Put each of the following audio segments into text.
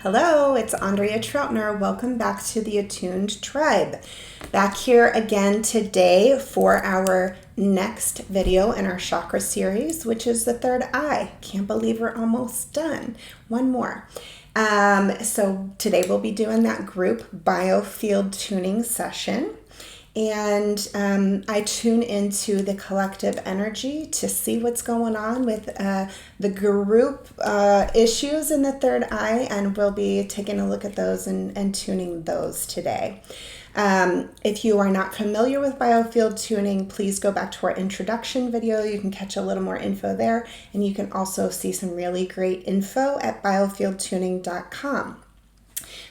Hello, it's Andrea Troutner. Welcome back to the Attuned Tribe. Back here again today for our next video in our chakra series, which is the third eye. Can't believe we're almost done. One more. So today we'll be doing that group Biofield tuning session. And I tune into the collective energy to see what's going on with the group issues in the third eye, and we'll be taking a look at those and tuning those today. If you are not familiar with Biofield tuning, please go back to our introduction video. You can catch a little more info there, and you can also see some really great info at biofieldtuning.com.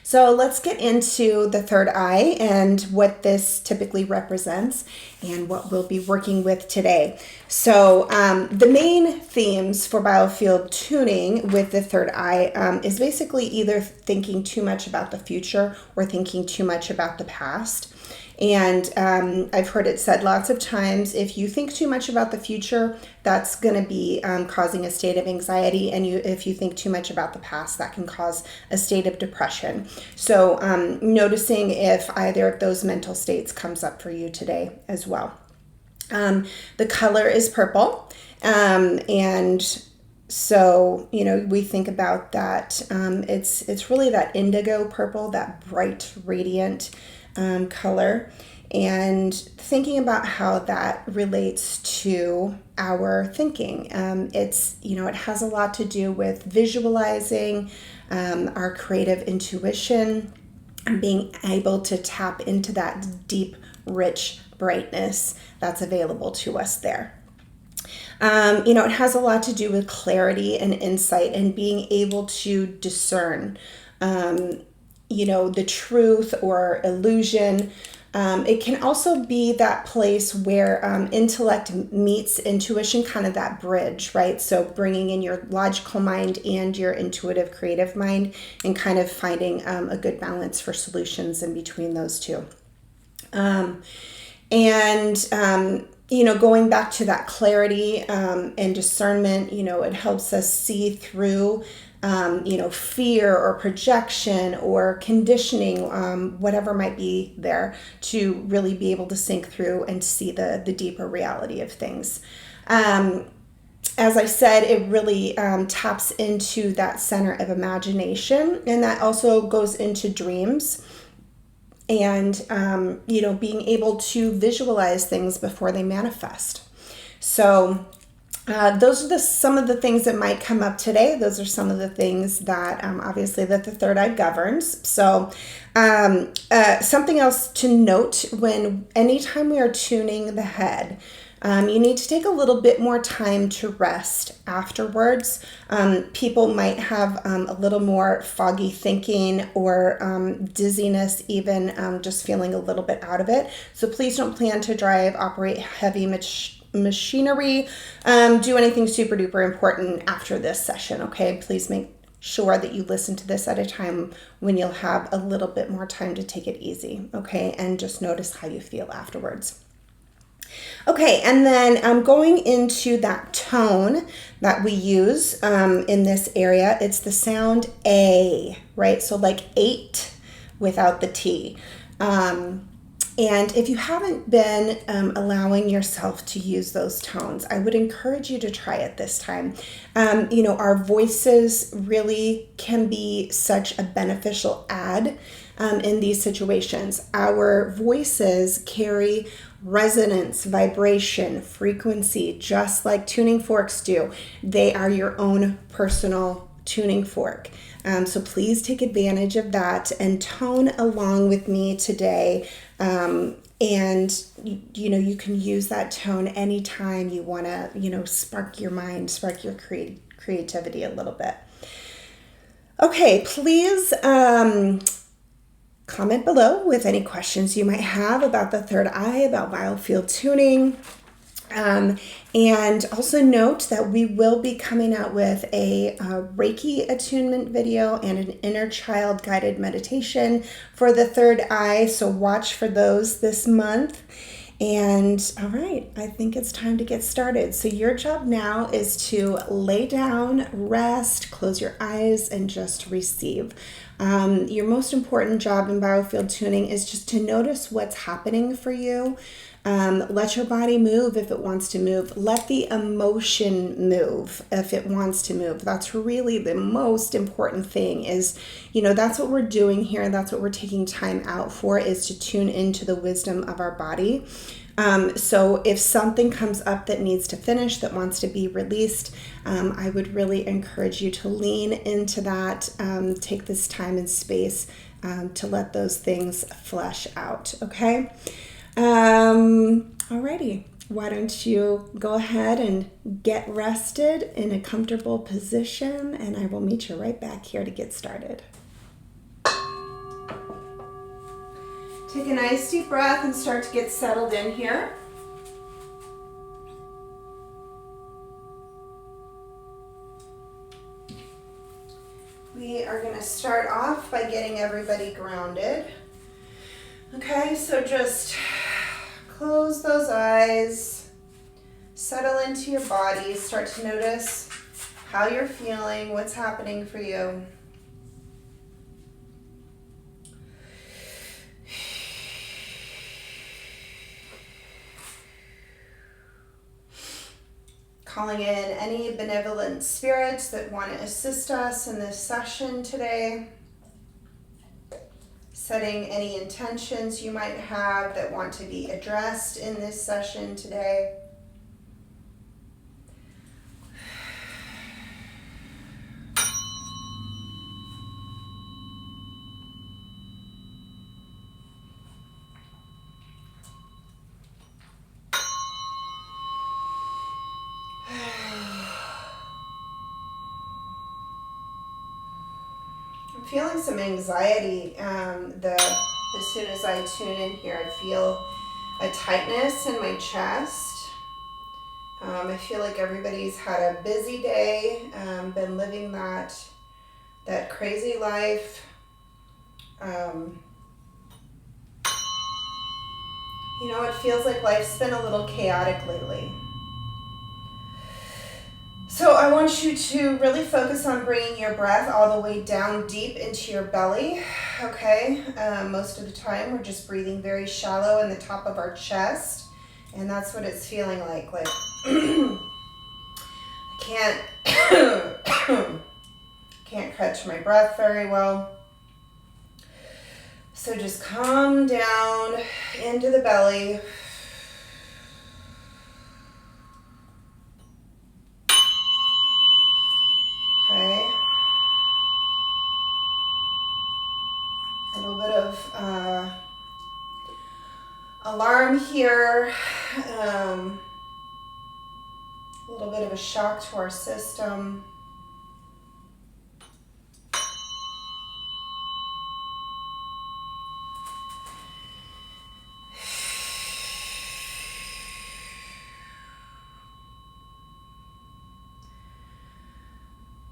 So let's get into the third eye and what this typically represents and what we'll be working with today. So the main themes for Biofield tuning with the third eye is basically either thinking too much about the future or thinking too much about the past. And I've heard it said lots of times, if you think too much about the future, that's going to be causing a state of anxiety. And if you think too much about the past, that can cause a state of depression. So noticing if either of those mental states comes up for you today as well. The color is purple. And so, we think about that. It's really that indigo purple, that bright, radiant color, and thinking about how that relates to our thinking. It has a lot to do with visualizing, our creative intuition, and being able to tap into that deep, rich brightness that's available to us there. It has a lot to do with clarity and insight and being able to discern the truth or illusion. It can also be that place where intellect meets intuition, kind of that bridge, right? So bringing in your logical mind and your intuitive, creative mind and kind of finding a good balance for solutions in between those two. Going back to that clarity and discernment, it helps us see through fear or projection or conditioning, whatever might be there, to really be able to think through and see the deeper reality of things. As I said, it really taps into that center of imagination, and that also goes into dreams. And, being able to visualize things before they manifest. So those are some of the things that might come up today. Those are some of the things that obviously that the third eye governs. So something else to note, anytime we are tuning the head, you need to take a little bit more time to rest afterwards. People might have a little more foggy thinking or dizziness, even just feeling a little bit out of it. So please don't plan to drive, operate heavy machinery, do anything super duper important after this session, okay? Please make sure that you listen to this at a time when you'll have a little bit more time to take it easy, okay? And just notice how you feel afterwards. Okay, and then going into that tone that we use in this area, it's the sound A, right? So like 8 without the T. And if you haven't been allowing yourself to use those tones, I would encourage you to try it this time. Our voices really can be such a beneficial add in these situations. Our voices carry resonance, vibration, frequency, just like tuning forks do. They are your own personal tuning fork. So please take advantage of that and tone along with me today. And you can use that tone anytime you want to, spark your mind, spark your creativity a little bit. Okay, please comment below with any questions you might have about the third eye, about Biofield tuning. And also note that we will be coming out with a Reiki attunement video and an inner child guided meditation for the third eye. So watch for those this month. And all right, I think it's time to get started. So your job now is to lay down, rest, close your eyes, and just receive. Your most important job in biofield tuning is just to notice what's happening for you. Let your body move if it wants to move. Let the emotion move if it wants to move. That's really the most important thing is, that's what we're doing here. That's what we're taking time out for, is to tune into the wisdom of our body. So if something comes up that needs to finish, that wants to be released, I would really encourage you to lean into that. Take this time and space to let those things flesh out. Okay. Alrighty. Why don't you go ahead and get rested in a comfortable position, and I will meet you right back here to get started. Take a nice deep breath and start to get settled in here. We are going to start off by getting everybody grounded. Okay, so just close those eyes, settle into your body, start to notice how you're feeling, what's happening for you. Calling in any benevolent spirits that want to assist us in this session today. Setting any intentions you might have that want to be addressed in this session today. I'm feeling some anxiety. As soon as I tune in here, I feel a tightness in my chest. I feel like everybody's had a busy day, been living that crazy life. It feels like life's been a little chaotic lately. So I want you to really focus on bringing your breath all the way down deep into your belly, okay? Most of the time we're just breathing very shallow in the top of our chest, and that's what it's feeling like I can't catch my breath very well. So just come down into the belly. Okay. A little bit of alarm here. A little bit of a shock to our system.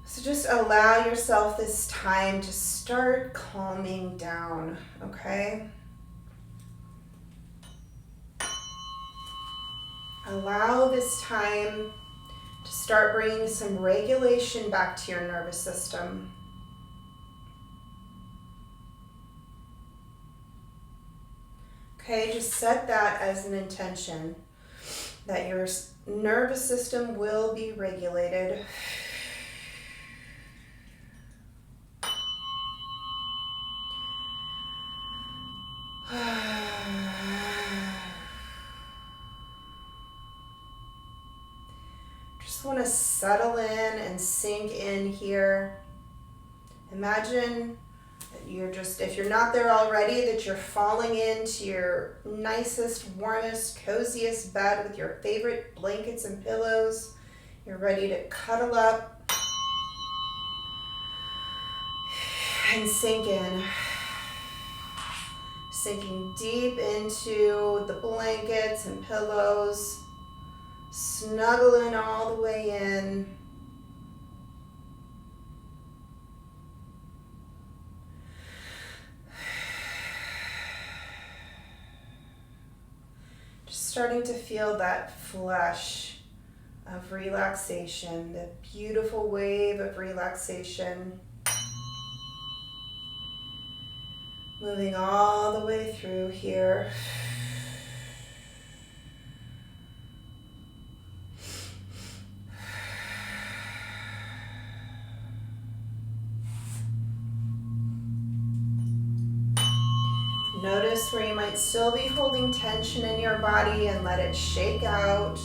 So just allow yourself this time to start calming down, okay? Allow this time to start bringing some regulation back to your nervous system. Okay, just set that as an intention that your nervous system will be regulated. Just want to settle in and sink in here. Imagine that if you're not there already, that you're falling into your nicest, warmest, coziest bed with your favorite blankets and pillows. You're ready to cuddle up and sink in. Sinking deep into the blankets and pillows, snuggling all the way in. Just starting to feel that flush of relaxation, the beautiful wave of relaxation. Moving all the way through here. Notice where you might still be holding tension in your body and let it shake out.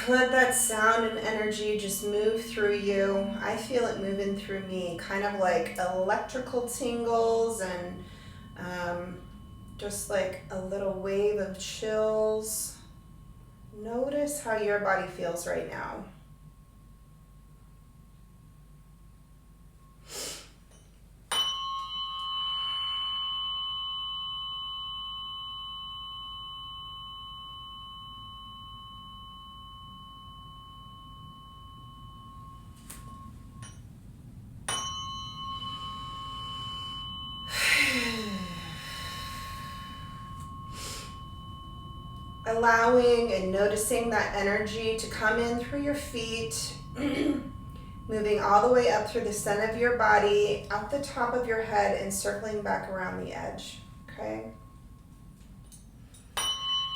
Let that sound and energy just move through you. I feel it moving through me, kind of like electrical tingles and just like a little wave of chills. Notice how your body feels right now. Allowing and noticing that energy to come in through your feet, moving all the way up through the center of your body, out the top of your head, and circling back around the edge, okay?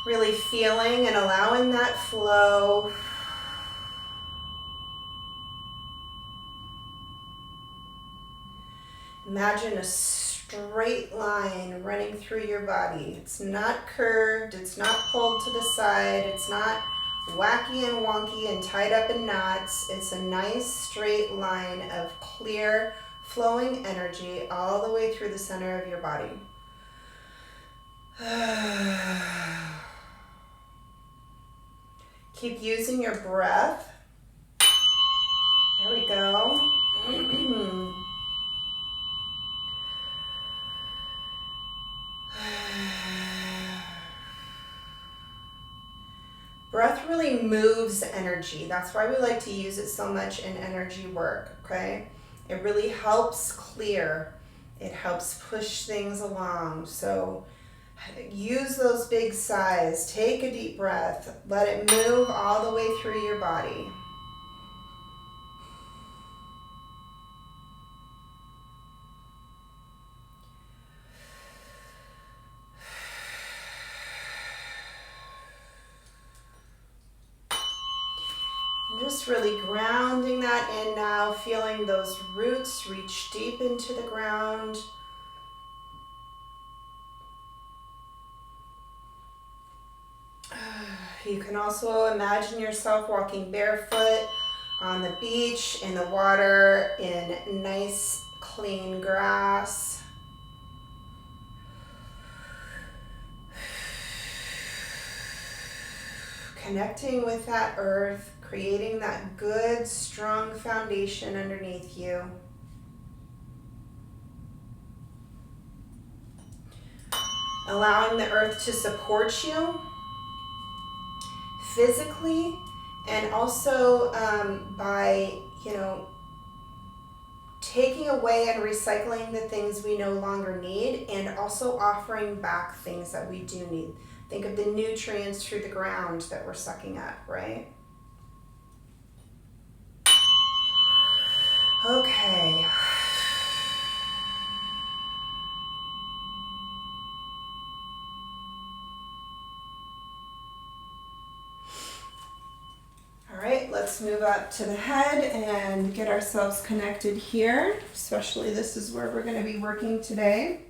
Really feeling and allowing that flow. Imagine a straight line running through your body. It's not curved, it's not pulled to the side, it's not wacky and wonky and tied up in knots. It's a nice straight line of clear flowing energy all the way through the center of your body. Keep using your breath. There we go. Breath really moves energy. That's why we like to use it so much in energy work, okay? It really helps clear. It helps push things along. So use those big sighs. Take a deep breath. Let it move all the way through your body. Just really grounding that in now, feeling those roots reach deep into the ground. You can also imagine yourself walking barefoot on the beach, in the water, in nice, clean grass. Connecting with that earth, creating that good, strong foundation underneath you. Allowing the earth to support you physically, and also by, taking away and recycling the things we no longer need, and also offering back things that we do need. Think of the nutrients through the ground that we're sucking up, right? Okay. All right, let's move up to the head and get ourselves connected here. Especially this is where we're going to be working today.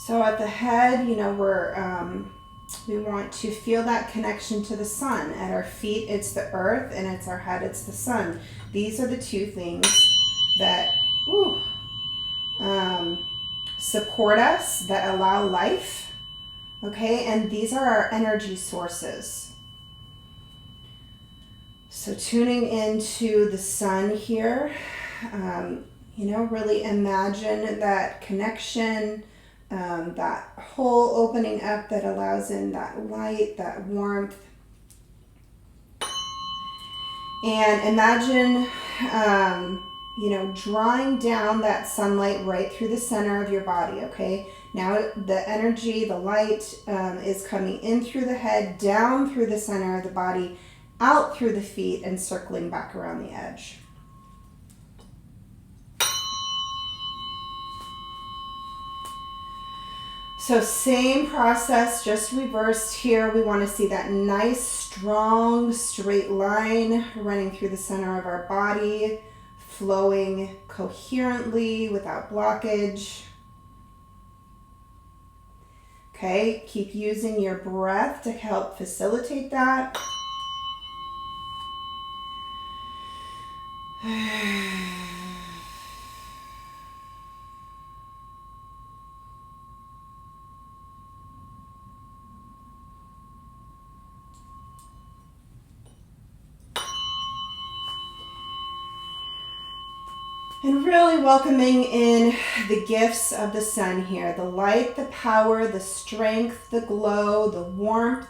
So at the head, you know, we want to feel that connection to the sun. At our feet, it's the earth, and it's our head, it's the sun. These are the two things that support us, that allow life, okay? And these are our energy sources. So tuning into the sun here, you know, really imagine that connection, that whole opening up that allows in that light, that warmth. And imagine, you know, drawing down that sunlight right through the center of your body, okay? Now the energy, the light is coming in through the head, down through the center of the body, out through the feet, and circling back around the edge. So same process, just reversed here. We want to see that nice, strong, straight line running through the center of our body, flowing coherently without blockage. Okay, keep using your breath to help facilitate that. And really welcoming in the gifts of the sun here, the light, the power, the strength, the glow, the warmth,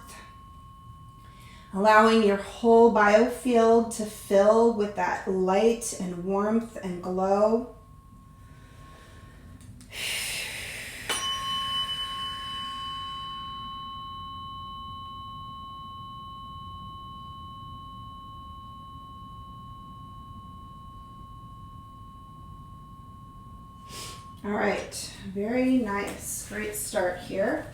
allowing your whole biofield to fill with that light and warmth and glow. All right, very nice. Great start here.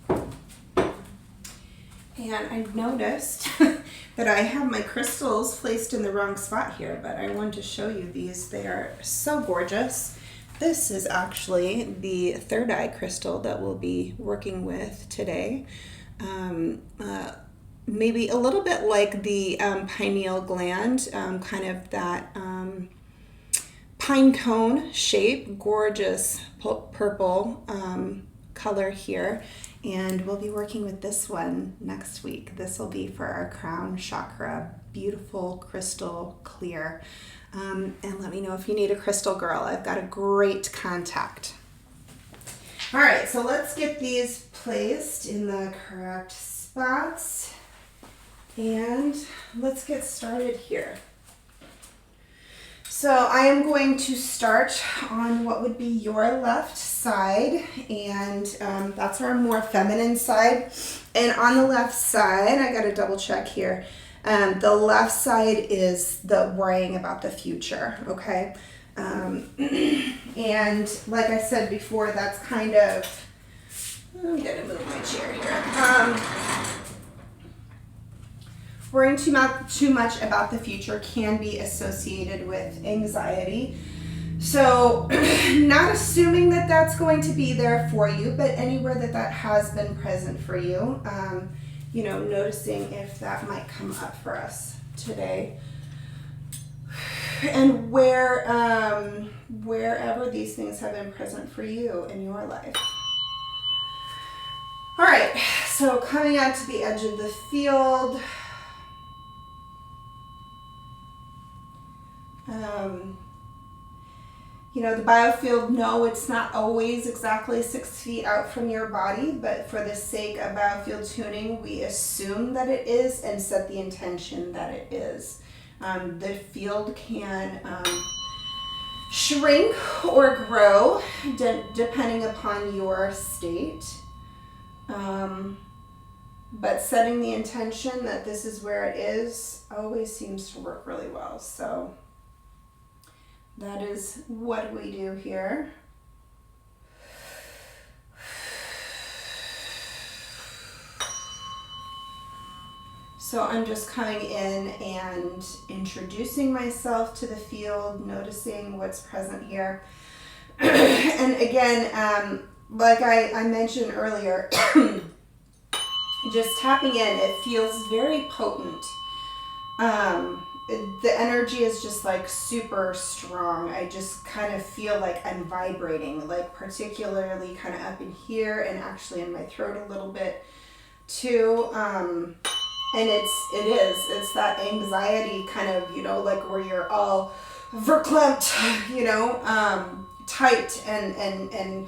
And I've noticed that I have my crystals placed in the wrong spot here, but I wanted to show you these. They are so gorgeous. This is actually the third eye crystal that we'll be working with today. Maybe a little bit like the pineal gland, kind of that pine cone shape, gorgeous purple color here. And we'll be working with this one next week. This will be for our crown chakra, beautiful crystal clear. And let me know if you need a crystal girl. I've got a great contact. All right, so let's get these placed in the correct spots. And let's get started here. So I am going to start on what would be your left side, and that's our more feminine side. And on the left side, I got to double check here. The left side is the worrying about the future, okay? And like I said before, that's kind of, I'm gonna move my chair here. Worrying too much about the future can be associated with anxiety. So not assuming that that's going to be there for you, but anywhere that that has been present for you, you know, noticing if that might come up for us today. And wherever these things have been present for you in your life. All right, so coming out to the edge of the field. You know, the biofield, no, it's not always exactly 6 feet out from your body, but for the sake of biofield tuning, we assume that it is and set the intention that it is. The field can shrink or grow depending upon your state. But setting the intention that this is where it is always seems to work really well. So that is what we do here. So I'm just coming in and introducing myself to the field, noticing what's present here. And again, like I mentioned earlier, just tapping in, it feels very potent. The energy is just like super strong. I just kind of feel like I'm vibrating, like particularly kind of up in here and actually in my throat a little bit too. And it's that anxiety kind of, you know, like where you're all verklempt, you know, tight and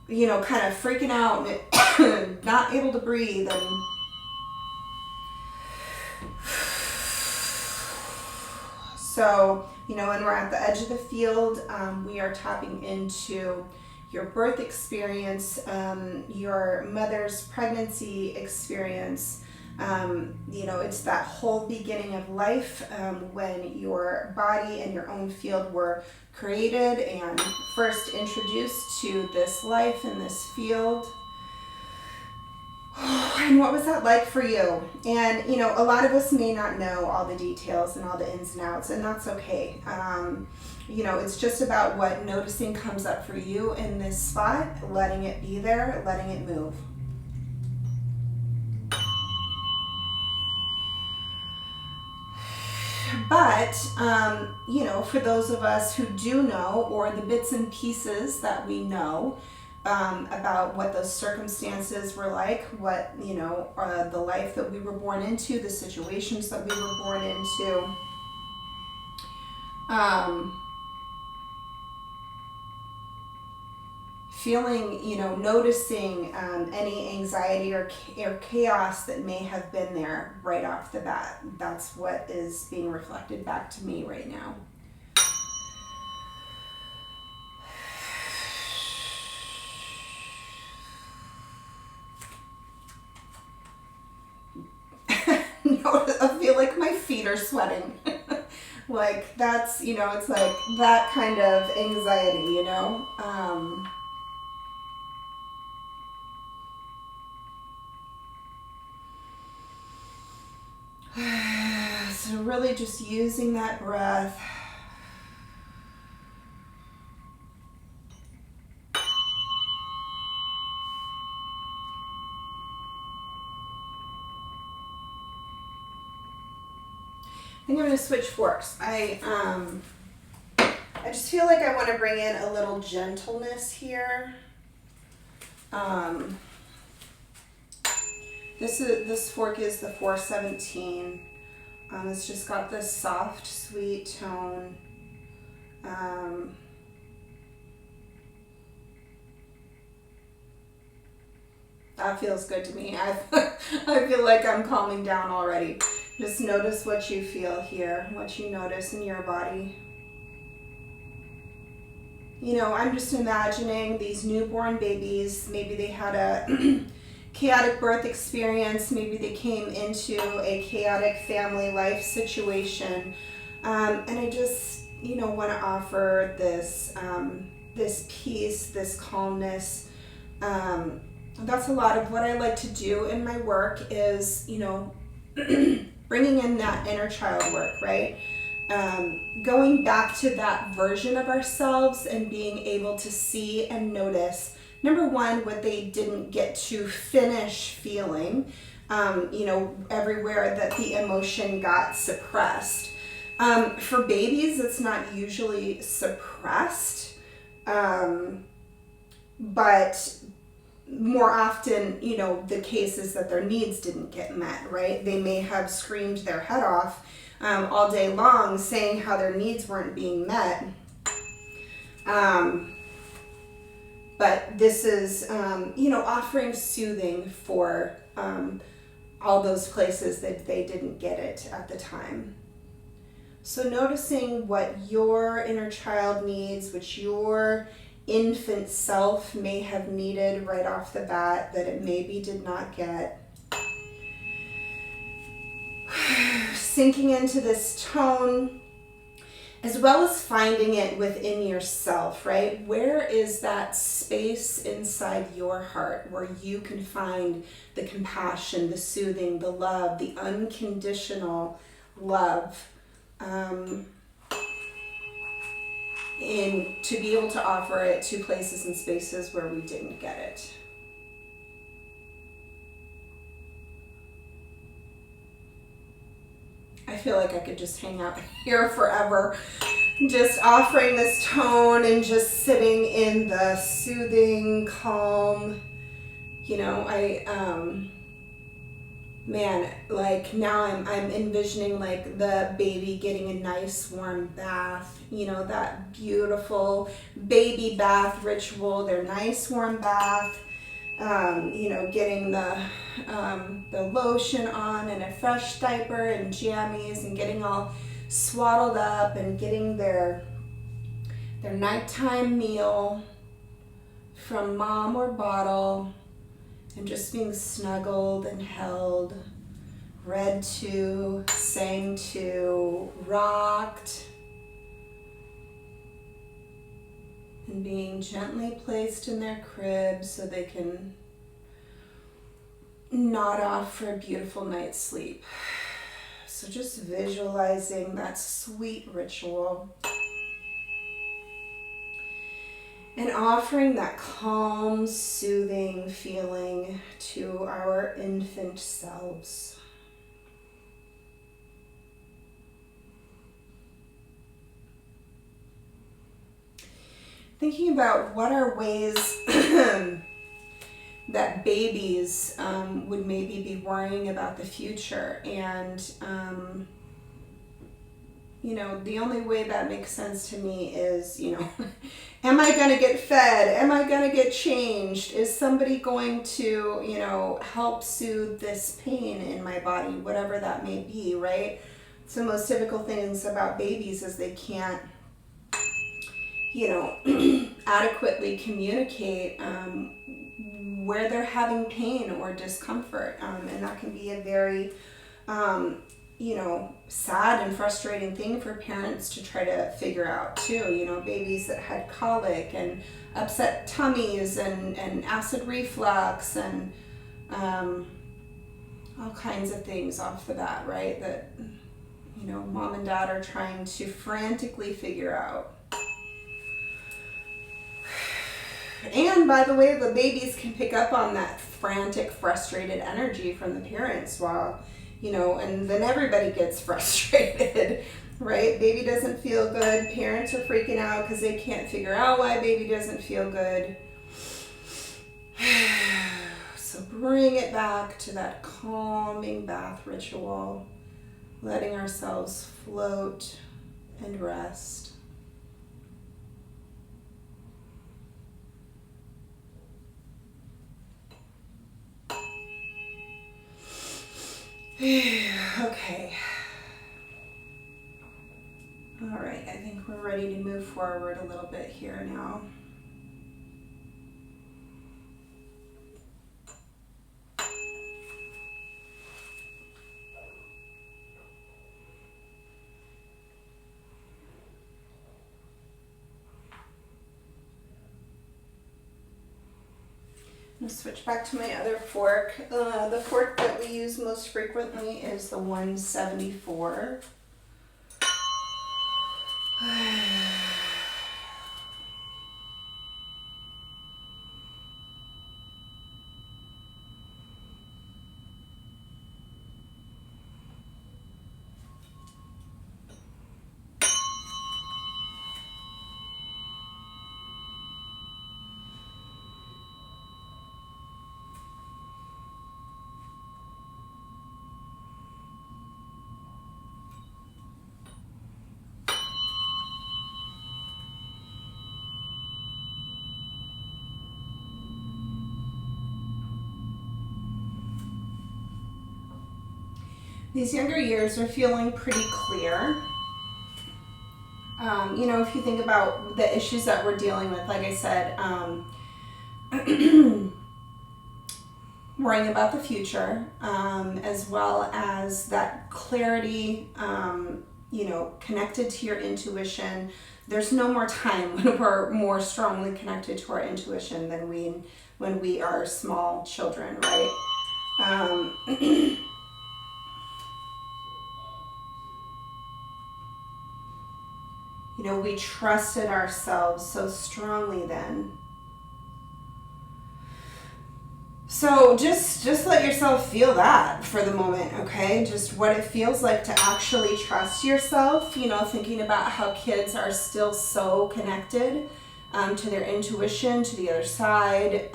you know, kind of freaking out and not able to breathe. And so, you know, when we're at the edge of the field, we are tapping into your birth experience, your mother's pregnancy experience. You know, it's that whole beginning of life, when your body and your own field were created and first introduced to this life and this field. And what was that like for you? And, you know, a lot of us may not know all the details and all the ins and outs, and that's okay. You know, it's just about what noticing comes up for you in this spot, letting it be there, letting it move. But, you know, for those of us who do know, or the bits and pieces that we know about what those circumstances were like, what, you know, the life that we were born into, the situations that we were born into, feeling, you know, noticing any anxiety or chaos that may have been there right off the bat. That's what is being reflected back to me right now. I feel like my feet are sweating. Like that's, you know, it's like that kind of anxiety, you know. So really just using that breath. I think I'm going to switch forks. I just feel like I want to bring in a little gentleness here. This fork is the 417. It's just got this soft, sweet tone. That feels good to me. I feel like I'm calming down already. Just notice what you feel here, what you notice in your body. You know, I'm just imagining these newborn babies. Maybe they had a chaotic birth experience. Maybe they came into a chaotic family life situation. And I just, you know, want to offer this, this peace, this calmness. That's a lot of what I like to do in my work is, you know, bringing in that inner child work, right? Going back to that version of ourselves and being able to see and notice, number one, what they didn't get to finish feeling, you know, everywhere that the emotion got suppressed. For babies, it's not usually suppressed, but more often, you know, the case is that their needs didn't get met, right? They may have screamed their head off all day long saying how their needs weren't being met. But this is, you know, offering soothing for all those places that they didn't get it at the time. So noticing what your inner child needs, which your infant self may have needed right off the bat that it maybe did not get. Sinking into this tone, as well as finding it within yourself, right? Where is that space inside your heart where you can find the compassion, the soothing, the love, the unconditional love? and to be able to offer it to places and spaces where we didn't get it. I feel like I could just hang out here forever, just offering this tone and just sitting in the soothing, calm, you know, man, like now I'm envisioning like the baby getting a nice warm bath, you know, that beautiful baby bath ritual, their nice warm bath, you know, getting the lotion on and a fresh diaper and jammies and getting all swaddled up and getting their nighttime meal from mom or bottle, and just being snuggled and held, read to, sang to, rocked, and being gently placed in their crib so they can nod off for a beautiful night's sleep. So just visualizing that sweet ritual and offering that calm, soothing feeling to our infant selves. Thinking about what are ways that babies would maybe be worrying about the future, and you know, the only way that makes sense to me is, you know, am I going to get fed? Am I going to get changed? Is somebody going to, you know, help soothe this pain in my body, whatever that may be, right? So most typical things about babies is they can't, you know, adequately communicate where they're having pain or discomfort. And that can be a very, you know, sad and frustrating thing for parents to try to figure out too. You know, babies that had colic and upset tummies and acid reflux and all kinds of things off the bat, right? That, you know, mom and dad are trying to frantically figure out. And by the way, the babies can pick up on that frantic, frustrated energy from the parents while, you know, and then everybody gets frustrated, right? Baby doesn't feel good. Parents are freaking out because they can't figure out why baby doesn't feel good. So bring it back to that calming bath ritual, letting ourselves float and rest. Okay. All right, I think we're ready to move forward a little bit here now. I'm going to switch back to my other fork. The fork that we use most frequently is the 174. These younger years are feeling pretty clear. You know, if you think about the issues that we're dealing with, like I said, worrying about the future, as well as that clarity, you know, connected to your intuition. There's no more time when we're more strongly connected to our intuition than when we are small children, right? You know, we trusted ourselves so strongly then. So just let yourself feel that for the moment, okay? Just what it feels like to actually trust yourself, you know, thinking about how kids are still so connected to their intuition, to the other side.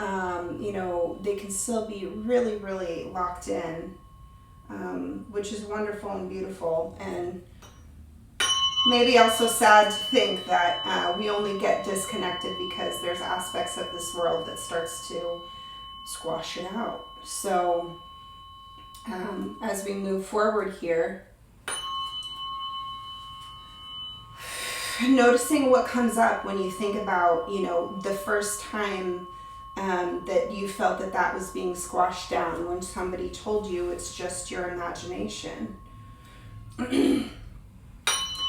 You know, they can still be really, really locked in, which is wonderful and beautiful. And maybe also sad to think that we only get disconnected because there's aspects of this world that starts to squash it out. So as we move forward here, noticing what comes up when you think about, you know, the first time that you felt that that was being squashed down, when somebody told you it's just your imagination.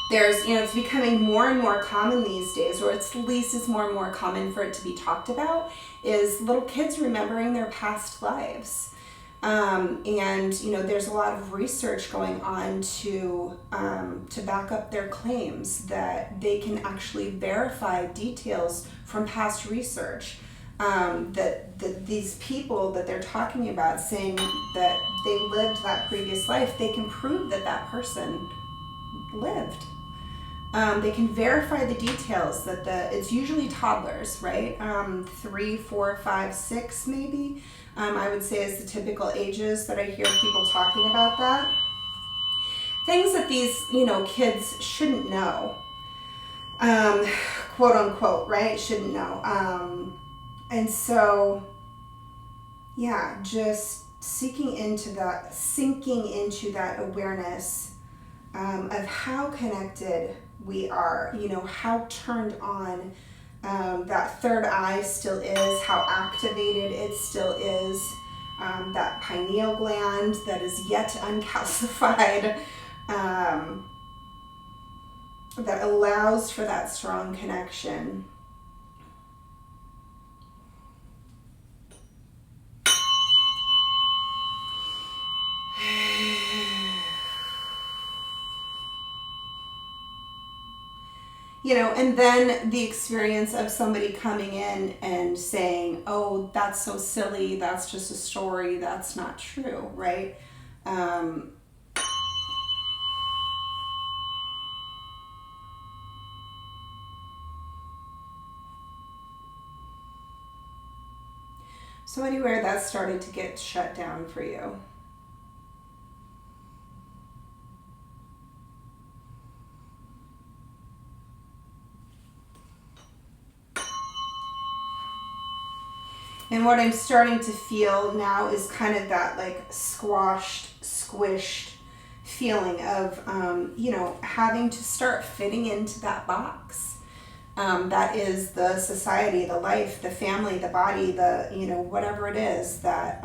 There's, you know, it's becoming more and more common these days, or at least it's more and more common for it to be talked about, is little kids remembering their past lives. And, you know, there's a lot of research going on to back up their claims that they can actually verify details from past research. That these people that they're talking about, saying that they lived that previous life, they can prove that that person lived. They can verify the details that it's usually toddlers, right? 3, 4, 5, 6 maybe. I would say is the typical ages that I hear people talking about that. Things that these, you know, kids shouldn't know, quote unquote, right? Shouldn't know. And so, yeah, just sinking into that awareness of how connected we are, you know, how turned on that third eye still is, how activated it still is, that pineal gland that is yet uncalcified, that allows for that strong connection. You know, and then the experience of somebody coming in and saying, oh, that's so silly, that's just a story, that's not true, right? So anywhere that started to get shut down for you. And what I'm starting to feel now is kind of that like squashed, squished feeling of, you know, having to start fitting into that box. That is the society, the life, the family, the body, the, you know, whatever it is that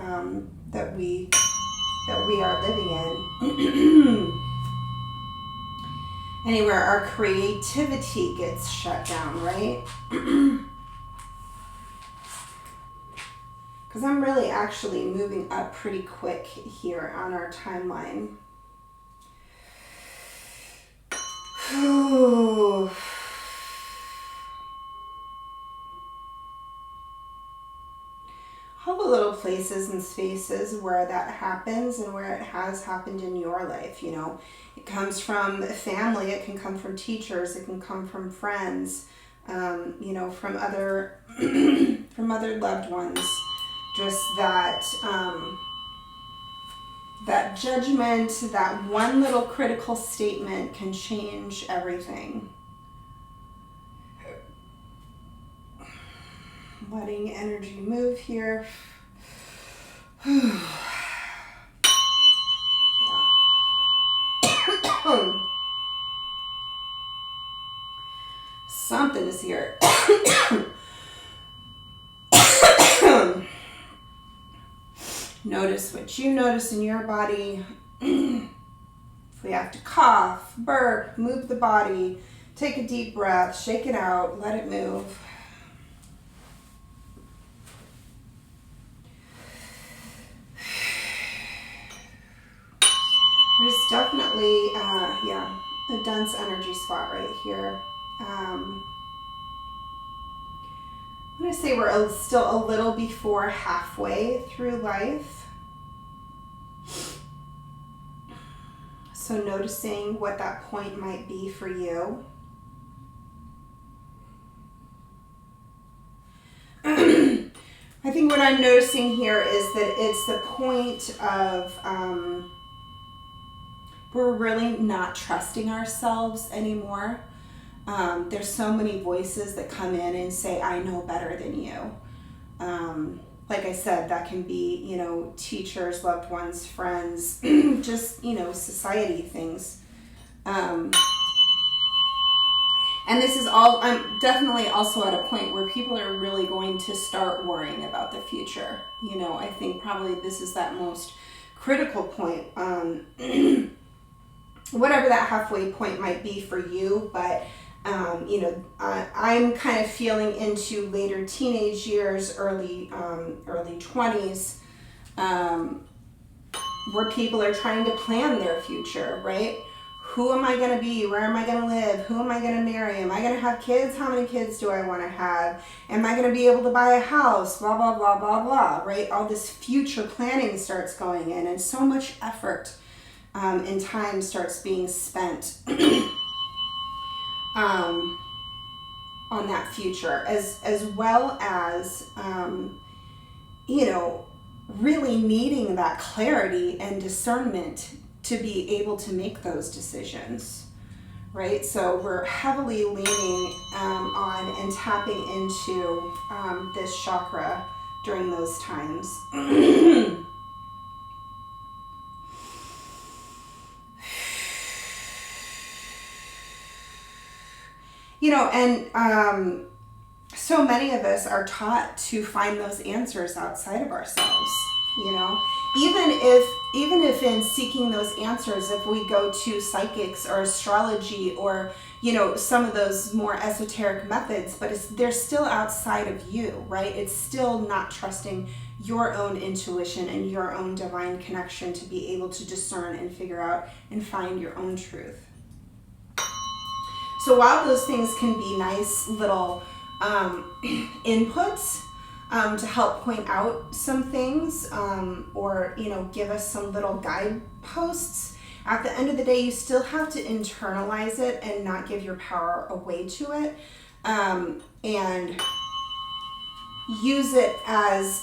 that we are living in. Anywhere our creativity gets shut down, right? Because I'm really actually moving up pretty quick here on our timeline. All the little places and spaces where that happens and where it has happened in your life, you know. It comes from family, it can come from teachers, it can come from friends, you know, from other from other loved ones. Just that that judgment, that one little critical statement can change everything. Letting energy move here. Yeah. Something is here. Notice what you notice in your body. If we have to cough, burp, move the body, take a deep breath, shake it out, let it move. There's definitely, a dense energy spot right here. I'm going to say we're still a little before halfway through life. So noticing what that point might be for you. I think what I'm noticing here is that it's the point of we're really not trusting ourselves anymore. There's so many voices that come in and say, I know better than you. Like I said, that can be, you know, teachers, loved ones, friends, just, you know, society things. And this is all, I'm definitely also at a point where people are really going to start worrying about the future. You know, I think probably this is that most critical point. Whatever that halfway point might be for you, but you know, I'm kind of feeling into later teenage years, early 20s, where people are trying to plan their future, right? Who am I going to be? Where am I going to live? Who am I going to marry? Am I going to have kids? How many kids do I want to have? Am I going to be able to buy a house? Blah, blah, blah, blah, blah, right? All this future planning starts going in, and so much effort and time starts being spent on that future, as well as, you know, really needing that clarity and discernment to be able to make those decisions, right? So we're heavily leaning on and tapping into this chakra during those times. You know, and so many of us are taught to find those answers outside of ourselves, you know, even if in seeking those answers, if we go to psychics or astrology or, you know, some of those more esoteric methods, but they're still outside of you, right? It's still not trusting your own intuition and your own divine connection to be able to discern and figure out and find your own truth. So while those things can be nice little inputs to help point out some things or, you know, give us some little guideposts, at the end of the day, you still have to internalize it and not give your power away to it, and use it as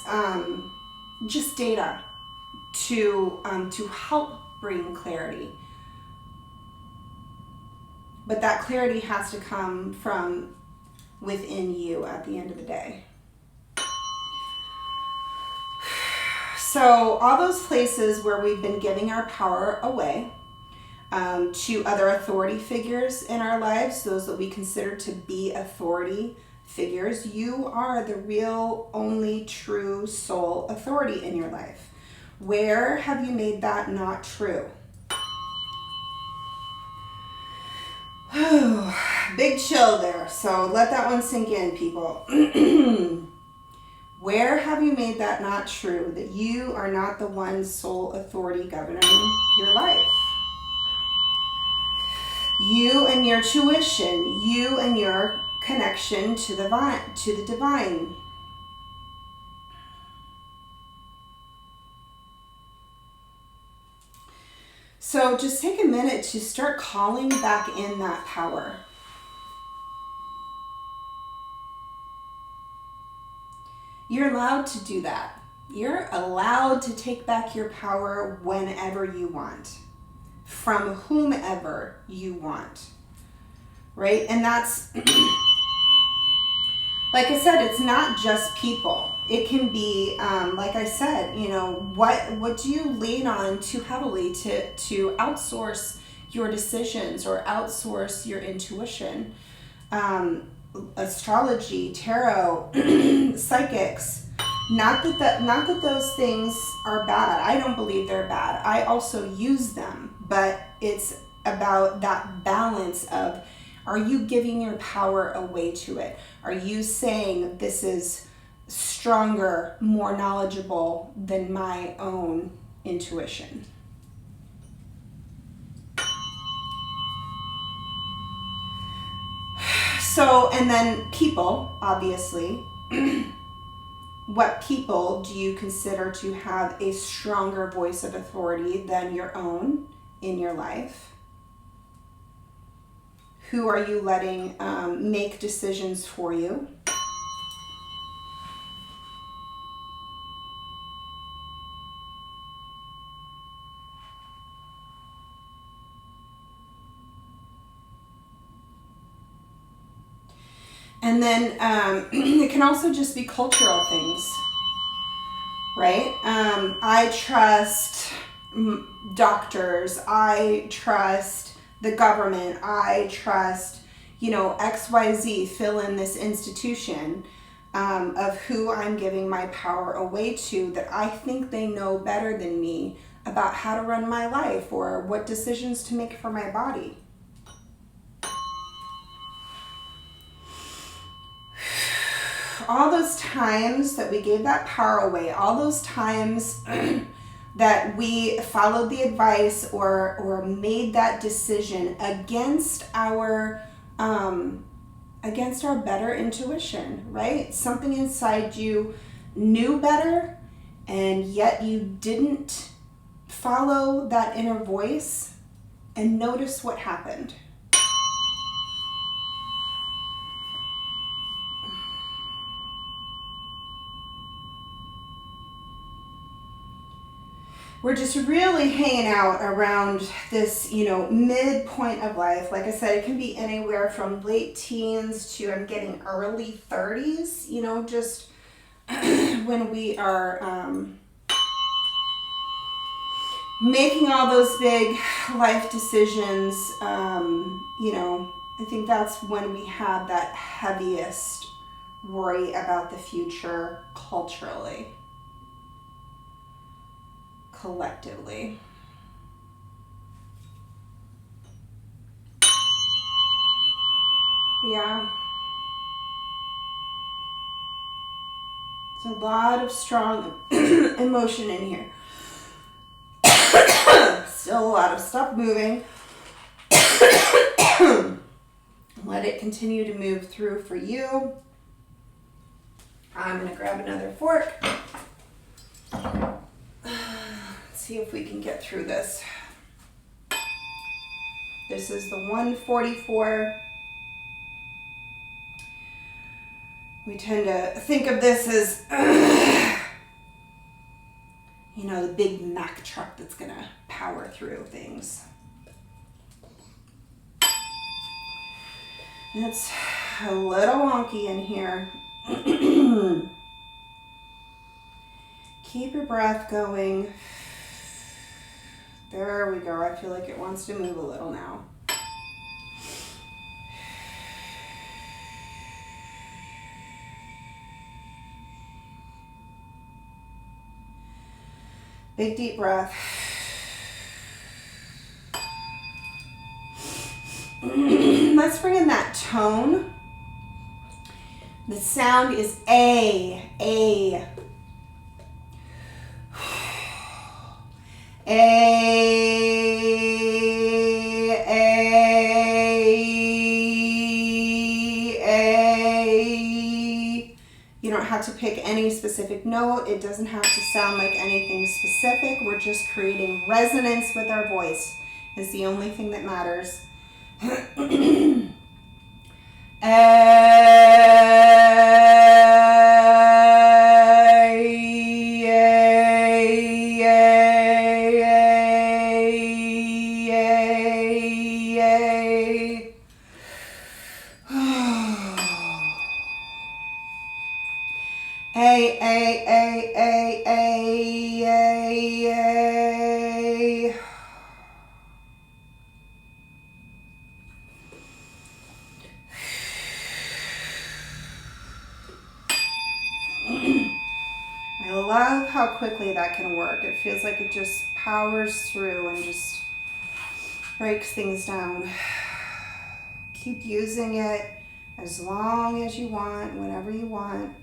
just data to help bring clarity. But that clarity has to come from within you at the end of the day. So all those places where we've been giving our power away to other authority figures in our lives, those that we consider to be authority figures, you are the real, only true soul authority in your life. Where have you made that not true? Big chill there. So let that one sink in, people. Where have you made that not true? That you are not the one sole authority governing your life. You and your tuition. You and your connection to the divine. So just take a minute to start calling back in that power. You're allowed to do that. You're allowed to take back your power whenever you want, from whomever you want, right? And that's, like I said, it's not just people. It can be, like I said, you know, what do you lean on too heavily to outsource your decisions or outsource your intuition? Astrology, tarot, psychics. Not that those things are bad. I don't believe they're bad. I also use them, but it's about that balance of, are you giving your power away to it? Are you saying this is stronger, more knowledgeable than my own intuition? So, and then people, obviously. What people do you consider to have a stronger voice of authority than your own in your life? Who are you letting make decisions for you? And then it can also just be cultural things, right? I trust doctors. I trust the government. I trust, XYZ, fill in this institution of who I'm giving my power away to, that I think they know better than me about how to run my life or what decisions to make for my body. All those times that we gave that power away, all those times that we followed the advice or made that decision against our better intuition, right? Something inside you knew better, and yet you didn't follow that inner voice, and notice what happened. We're just really hanging out around this, midpoint of life. Like I said, it can be anywhere from late teens to I'm getting early 30s, just when we are making all those big life decisions. I think that's when we have that heaviest worry about the future culturally. Collectively. Yeah. There's a lot of strong emotion in here. Still a lot of stuff moving. Let it continue to move through for you. I'm going to grab another fork. See if we can get through this. This is the 144. We tend to think of this as, the big Mack truck that's going to power through things. It's a little wonky in here. Keep your breath going. There we go. I feel like it wants to move a little now. Big deep breath. Let's bring in that tone. The sound is A. A. You don't have to pick any specific note. It doesn't have to sound like anything specific. We're just creating resonance with our voice. Is the only thing that matters. I love how quickly that can work. It feels like it just powers through and just breaks things down. Keep using it as long as you want, whenever you want.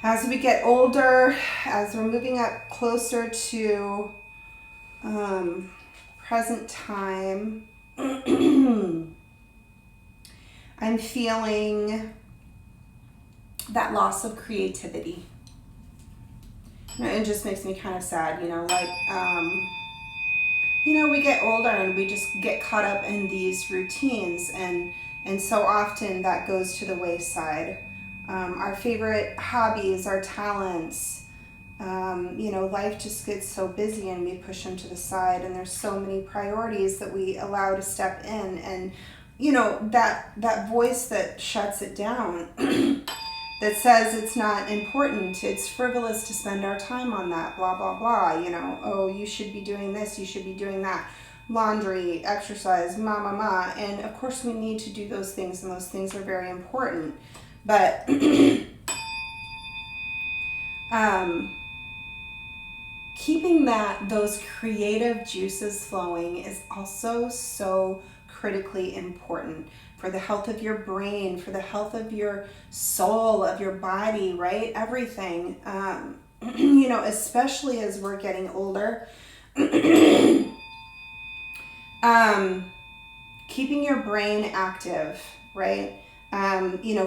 As we get older, as we're moving up closer to present time, I'm feeling that loss of creativity. It just makes me kind of sad, like, we get older and we just get caught up in these routines, and so often that goes to the wayside. Our favorite hobbies, our talents, life just gets so busy and we push them to the side, and there's so many priorities that we allow to step in, and that voice that shuts it down that says it's not important, it's frivolous to spend our time on that, blah, blah, blah, oh, you should be doing this, you should be doing that, laundry, exercise, and of course we need to do those things, and those things are very important, but keeping those creative juices flowing is also so critically important for the health of your brain, for the health of your soul, of your body, right? Everything, especially as we're getting older. Keeping your brain active, right?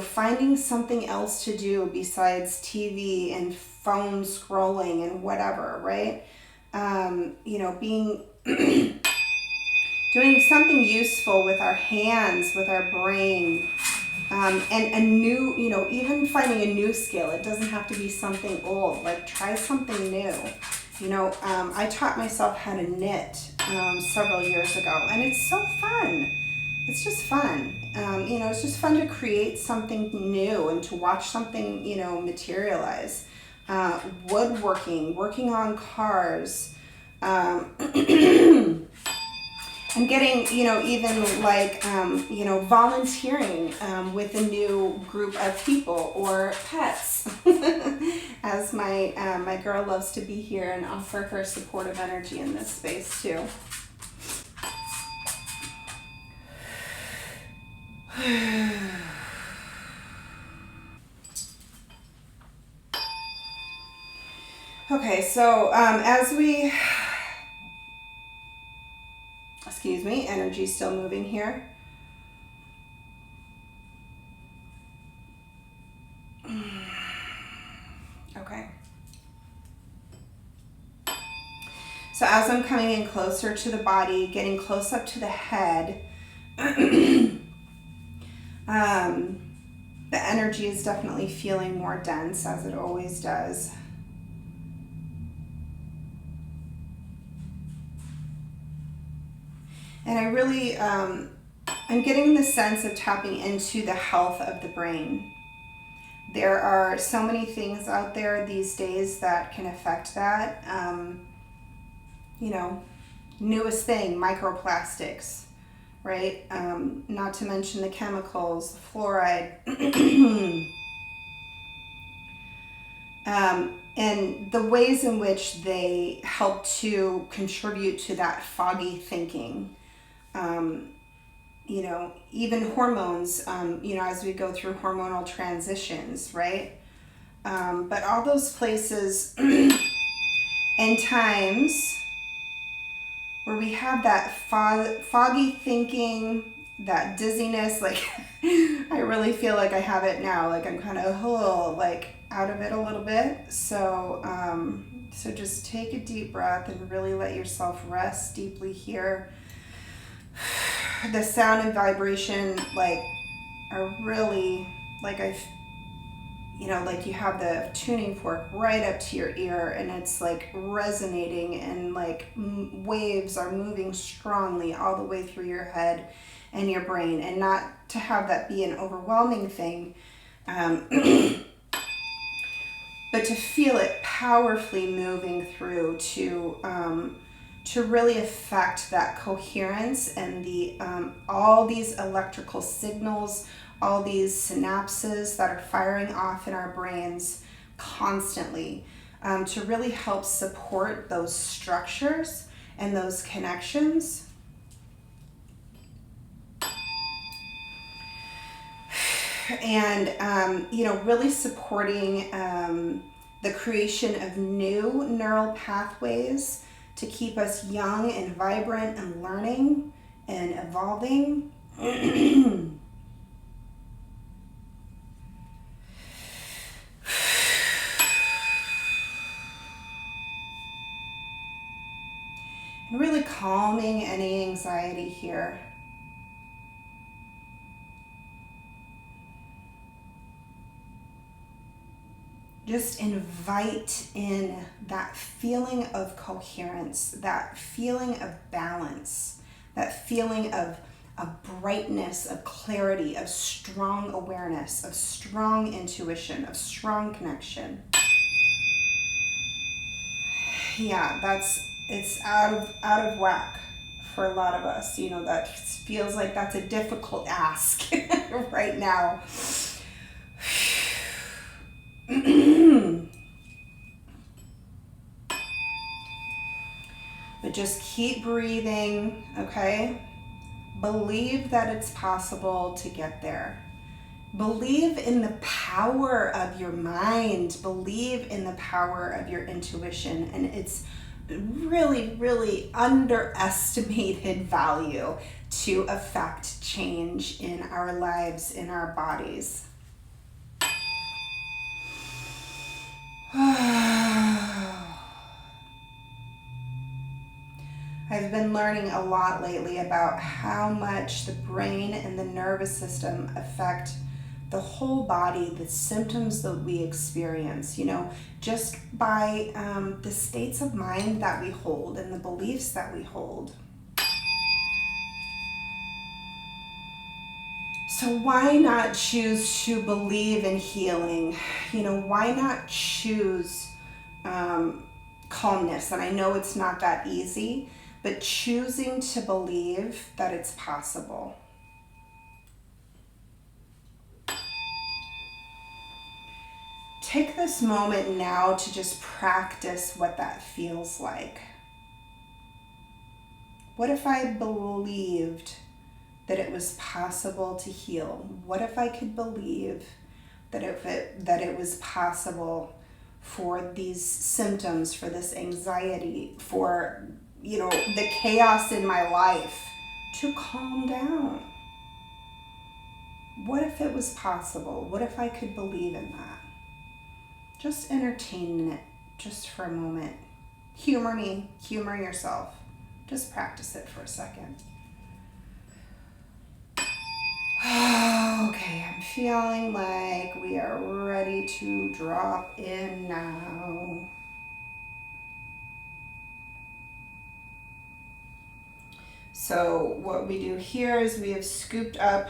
Finding something else to do besides TV and phone scrolling and whatever, right? Being doing something useful with our hands, with our brain, and a new, even finding a new skill. It doesn't have to be something old. Like, try something new. I taught myself how to knit several years ago, and it's so fun. It's just fun. It's just fun to create something new and to watch something, materialize. Woodworking, working on cars, and getting, even like, volunteering with a new group of people or pets. As my girl loves to be here and offer her supportive energy in this space too. Okay, so as we, excuse me, energy's still moving here. Okay. So as I'm coming in closer to the body, getting close up to the head, the energy is definitely feeling more dense, as it always does. And I really, I'm getting the sense of tapping into the health of the brain. There are so many things out there these days that can affect that. Newest thing, microplastics, right? Not to mention the chemicals, fluoride. And the ways in which they help to contribute to that foggy thinking. Even hormones, as we go through hormonal transitions, right? But all those places and times where we have that foggy thinking, that dizziness, like I really feel like I have it now, like I'm kind of out of it a little bit. So just take a deep breath and really let yourself rest deeply here. The sound and vibration are really like you have the tuning fork right up to your ear, and it's like resonating, and waves are moving strongly all the way through your head and your brain, and not to have that be an overwhelming thing, but to feel it powerfully moving through to really affect that coherence and the all these electrical signals, all these synapses that are firing off in our brains constantly, to really help support those structures and those connections. and really supporting the creation of new neural pathways to keep us young and vibrant and learning and evolving. And really calming any anxiety here. Just invite in that feeling of coherence, that feeling of balance, that feeling of brightness, of clarity, of strong awareness, of strong intuition, of strong connection. Yeah, it's out of whack for a lot of us. That feels like that's a difficult ask right now. But just keep breathing, okay? Believe that it's possible to get there. Believe in the power of your mind. Believe in the power of your intuition. And it's really, really underestimated value to affect change in our lives, in our bodies. I've been learning a lot lately about how much the brain and the nervous system affect the whole body, the symptoms that we experience, just by the states of mind that we hold and the beliefs that we hold. So why not choose to believe in healing? Why not choose calmness? And I know it's not that easy, but choosing to believe that it's possible. Take this moment now to just practice what that feels like. What if I believed that it was possible to heal? What if I could believe that it was possible for these symptoms, for this anxiety, for the chaos in my life to calm down? What if it was possible? What if I could believe in that? Just entertain it just for a moment. Humor me, humor yourself. Just practice it for a second. Okay, I'm feeling like we are ready to drop in now. So what we do here is we have scooped up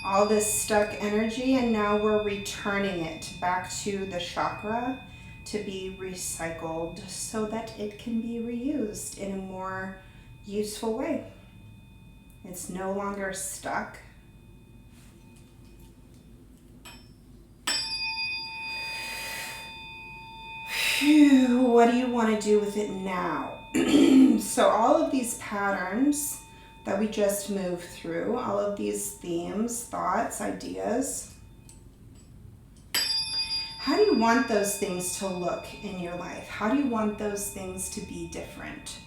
all this stuck energy, and now we're returning it back to the chakra to be recycled so that it can be reused in a more useful way. It's no longer stuck. Phew, what do you want to do with it now? So all of these patterns that we just moved through, all of these themes, thoughts, ideas, how do you want those things to look in your life? How do you want those things to be different?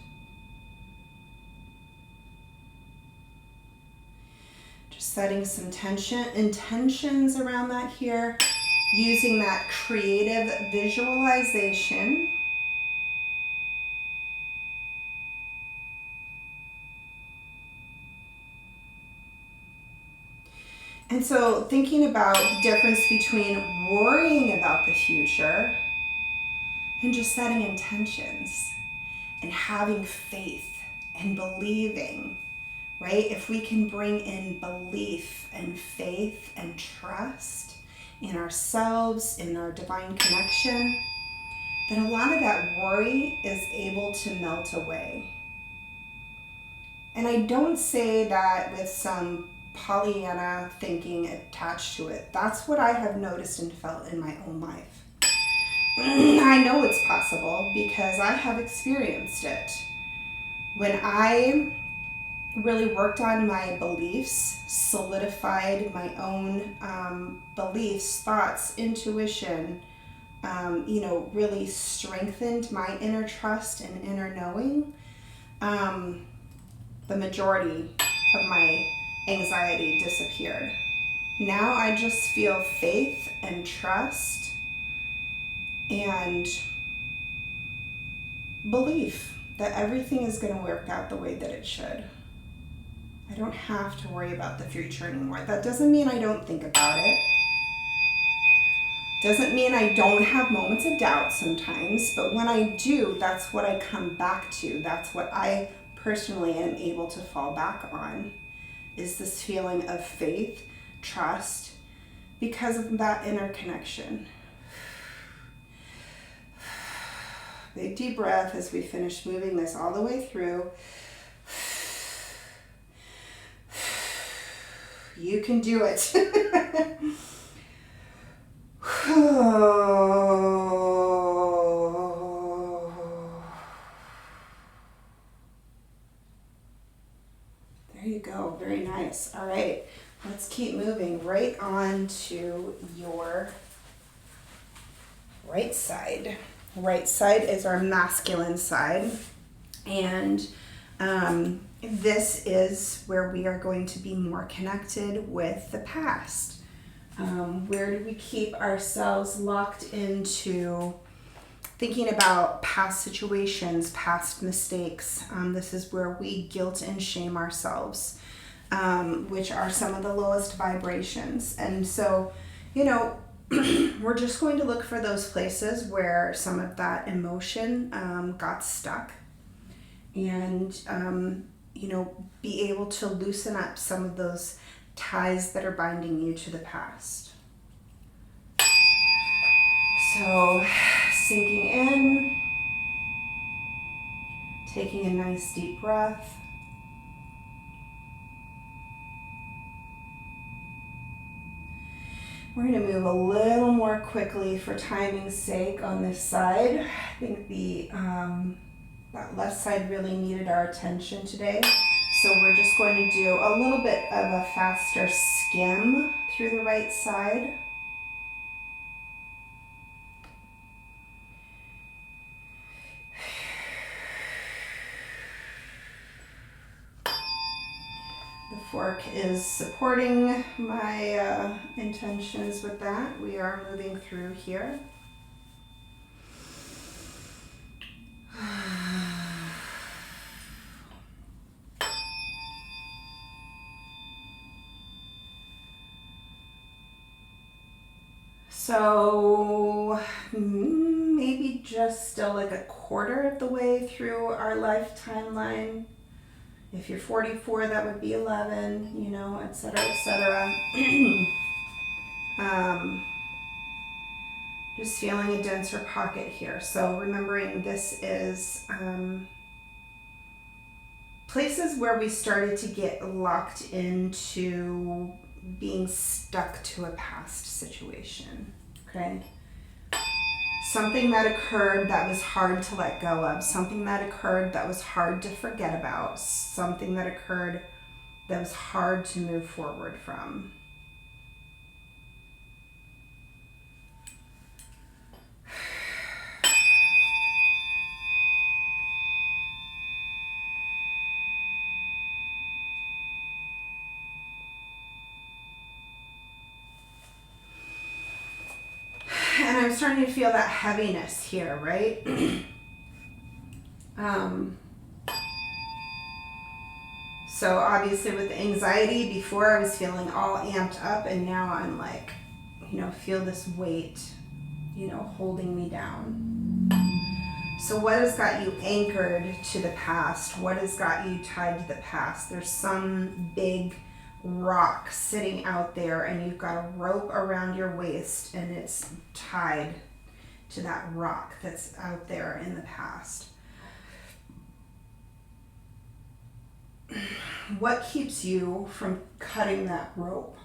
Just setting some intentions around that here, using that creative visualization. And so thinking about the difference between worrying about the future and just setting intentions and having faith and believing, right? If we can bring in belief and faith and trust in ourselves, in our divine connection, then a lot of that worry is able to melt away. And I don't say that with some Pollyanna thinking attached to it. That's what I have noticed and felt in my own life. I know it's possible because I have experienced it. When I really worked on my beliefs, solidified my own beliefs, thoughts, intuition, really strengthened my inner trust and inner knowing, the majority of my anxiety disappeared. Now I just feel faith and trust and belief that everything is going to work out the way that it should. I don't have to worry about the future anymore. That doesn't mean I don't think about it. Doesn't mean I don't have moments of doubt sometimes, but when I do, that's what I come back to. That's what I personally am able to fall back on, is this feeling of faith, trust, because of that inner connection. Big deep breath as we finish moving this all the way through. You can do it. There you go. Very nice. All right. Let's keep moving right on to your right side. Right side is our masculine side. And this is where we are going to be more connected with the past. Where do we keep ourselves locked into thinking about past situations, past mistakes? This is where we guilt and shame ourselves, which are some of the lowest vibrations. And so, we're just going to look for those places where some of that emotion got stuck, and be able to loosen up some of those ties that are binding you to the past. So sinking in, taking a nice deep breath. We're going to move a little more quickly for timing's sake on this side. I think that left side really needed our attention today. So we're just going to do a little bit of a faster skim through the right side. The fork is supporting my intentions with that. We are moving through here. So maybe just still like a quarter of the way through our life timeline. If you're 44, that would be 11, et cetera, et cetera. Just feeling a denser pocket here. So remembering this is places where we started to get locked into being stuck to a past situation, okay? Something that occurred that was hard to let go of, something that occurred that was hard to forget about, something that occurred that was hard to move forward from. And I'm starting to feel that heaviness here, right? So obviously with the anxiety, before I was feeling all amped up, and now I'm like, feel this weight, holding me down. So what has got you anchored to the past? What has got you tied to the past? There's some big rock sitting out there, and you've got a rope around your waist, and it's tied to that rock that's out there in the past. What keeps you from cutting that rope?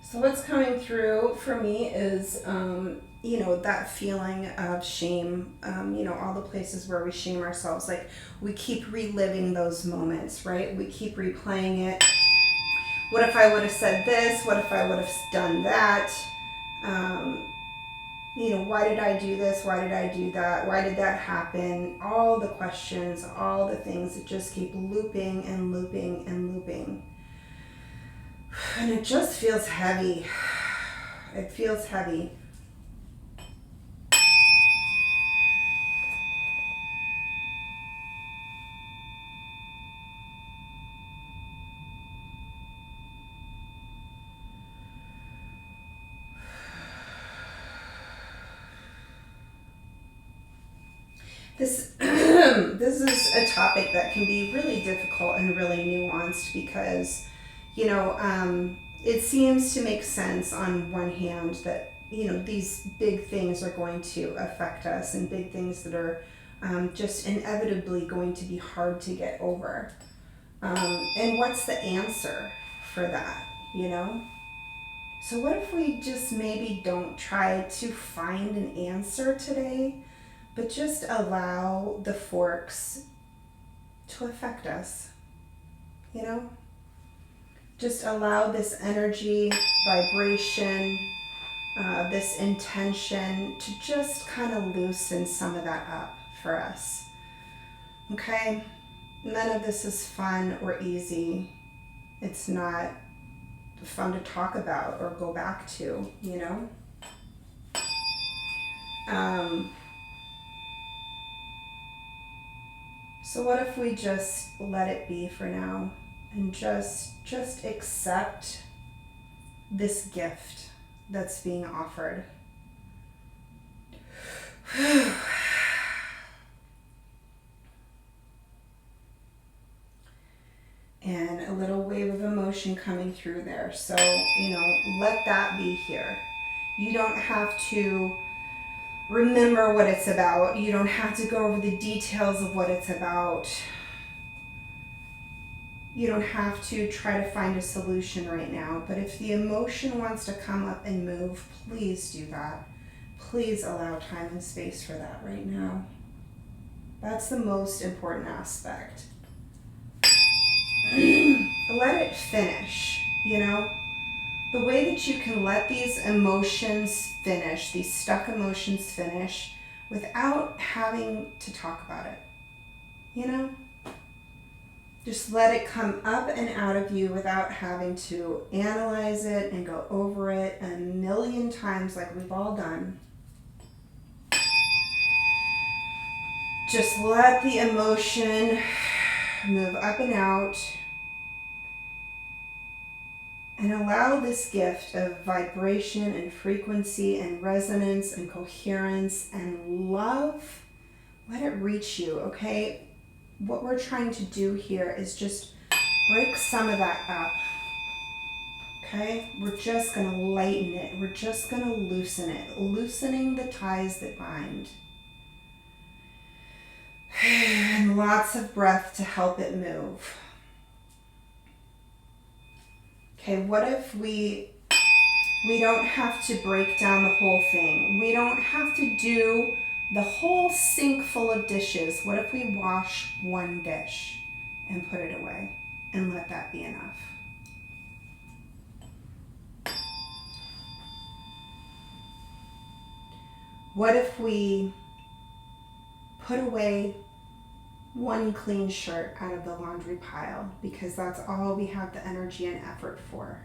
So what's coming through for me is, that feeling of shame, all the places where we shame ourselves. Like, we keep reliving those moments, right? We keep replaying it. What if I would have said this? What if I would have done that? Why did I do this? Why did I do that? Why did that happen? All the questions, all the things that just keep looping and looping and looping. And it just feels heavy. It feels heavy. This is a topic that can be really difficult and really nuanced because, it seems to make sense on one hand that, these big things are going to affect us, and big things that are just inevitably going to be hard to get over. And what's the answer for that, So what if we just maybe don't try to find an answer today, but just allow the forks to affect us, Just allow this energy, vibration, this intention to just kind of loosen some of that up for us, okay? None of this is fun or easy. It's not fun to talk about or go back to, So what if we just let it be for now and just accept this gift that's being offered? And a little wave of emotion coming through there. So, let that be here. You don't have to remember what it's about. You don't have to go over the details of what it's about. You don't have to try to find a solution right now. But if the emotion wants to come up and move, please do that. Please allow time and space for that right now. That's the most important aspect. Let it finish, The way that you can let these emotions finish, these stuck emotions finish, without having to talk about it, Just let it come up and out of you without having to analyze it and go over it a million times like we've all done. Just let the emotion move up and out, and allow this gift of vibration and frequency and resonance and coherence and love, let it reach you, okay? What we're trying to do here is just break some of that up, okay? We're just going to lighten it. We're just going to loosen it, loosening the ties that bind. And lots of breath to help it move. Okay, what if we don't have to break down the whole thing? We don't have to do the whole sink full of dishes. What if we wash one dish and put it away and let that be enough? What if we put away one clean shirt out of the laundry pile because that's all we have the energy and effort for?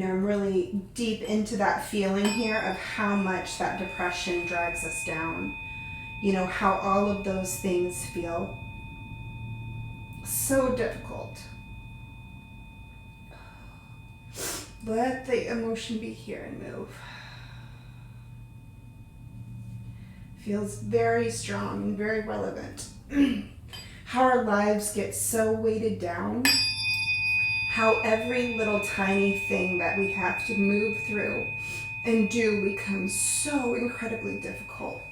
I'm really deep into that feeling here of how much that depression drags us down. How all of those things feel so difficult. Let the emotion be here and move. Feels very strong and very relevant. How our lives get so weighted down. How every little tiny thing that we have to move through and do becomes so incredibly difficult.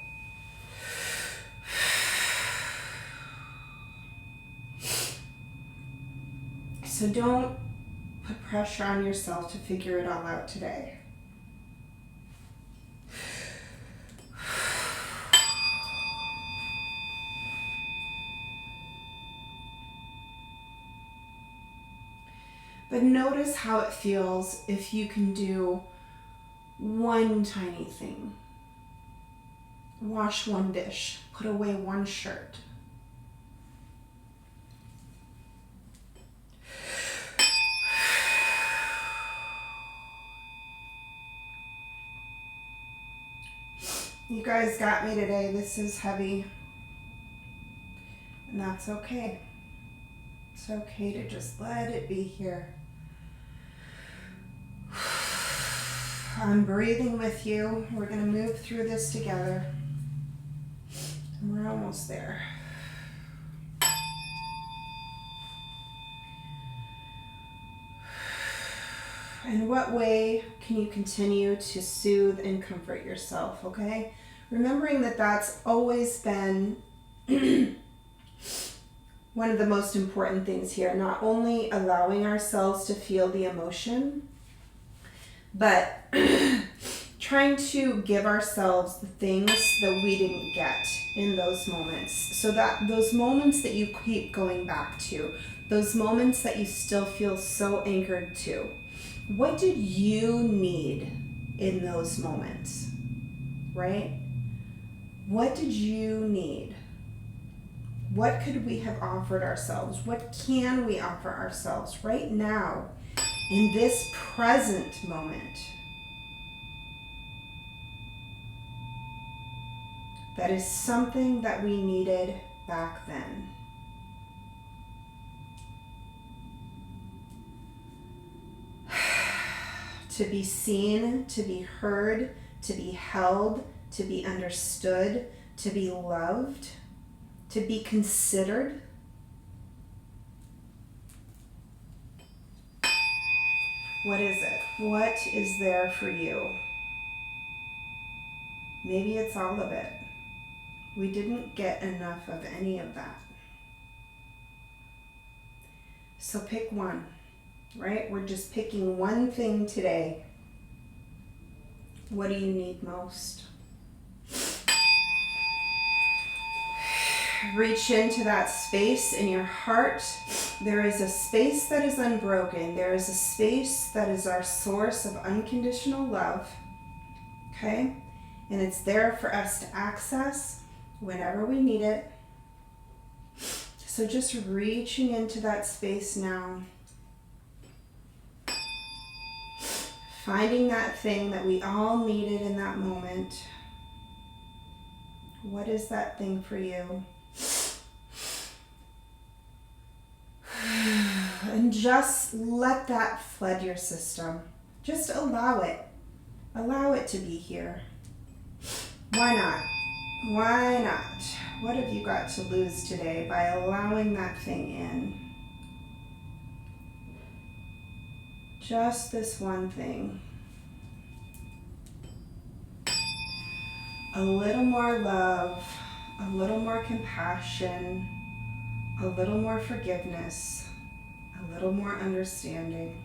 So don't put pressure on yourself to figure it all out today. But notice how it feels if you can do one tiny thing. Wash one dish, put away one shirt. You guys got me today. This is heavy. And that's okay. It's okay to just let it be here. I'm breathing with you. We're going to move through this together. And we're almost there. In what way can you continue to soothe and comfort yourself, okay? Remembering that that's always been one of the most important things here. Not only allowing ourselves to feel the emotion, but trying to give ourselves the things that we didn't get in those moments. So that those moments that you keep going back to, those moments that you still feel so anchored to, what did you need in those moments, right? What did you need? What could we have offered ourselves? What can we offer ourselves right now in this present moment? That is something that we needed back then. To be seen, to be heard, to be held, to be understood, to be loved, to be considered. What is it? What is there for you? Maybe it's all of it. We didn't get enough of any of that. So pick one, right? We're just picking one thing today. What do you need most? Reach into that space in your heart. There is a space that is unbroken. There is a space that is our source of unconditional love. Okay? And it's there for us to access whenever we need it. So just reaching into that space now. Finding that thing that we all needed in that moment. What is that thing for you? And just let that flood your system. Just allow it. Allow it to be here. Why not? Why not? What have you got to lose today by allowing that thing in? Just this one thing. A little more love, a little more compassion, a little more forgiveness, a little more understanding.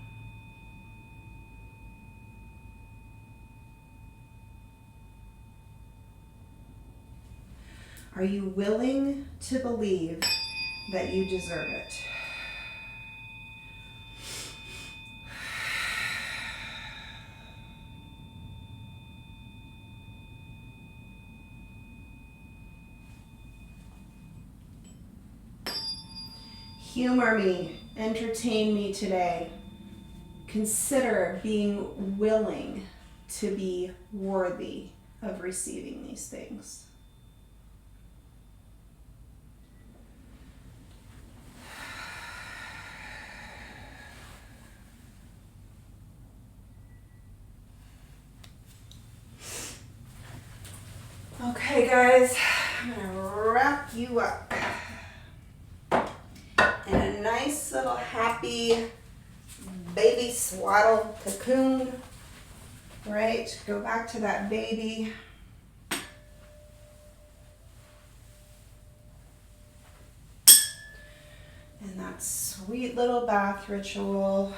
Are you willing to believe that you deserve it? Humor me, entertain me today. consider being willing to be worthy of receiving these things. Okay, guys, I'm gonna wrap you up in a nice little happy baby swaddle cocoon, right? Go back to that baby. And that sweet little bath ritual.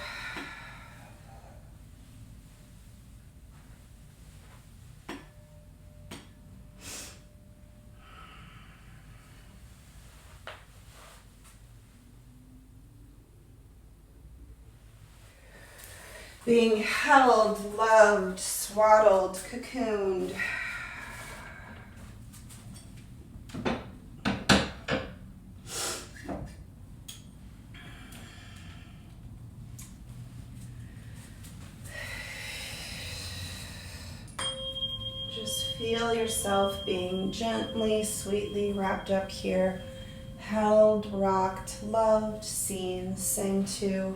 Being held, loved, swaddled, cocooned. Just feel yourself being gently, sweetly wrapped up here. Held, rocked, loved, seen, sang to.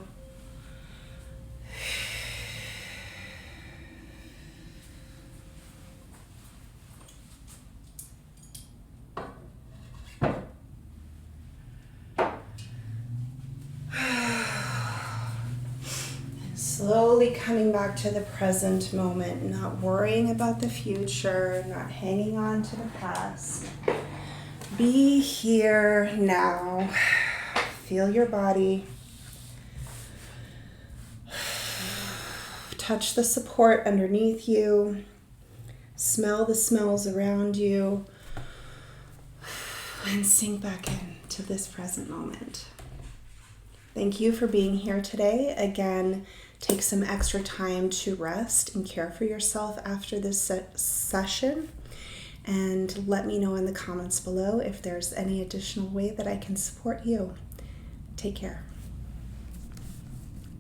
Slowly coming back to the present moment, not worrying about the future, not hanging on to the past. Be here now. Feel your body. Touch the support underneath you. Smell the smells around you. And sink back into this present moment. Thank you for being here today. Again, take some extra time to rest and care for yourself after this session. And let me know in the comments below if there's any additional way that I can support you. Take care.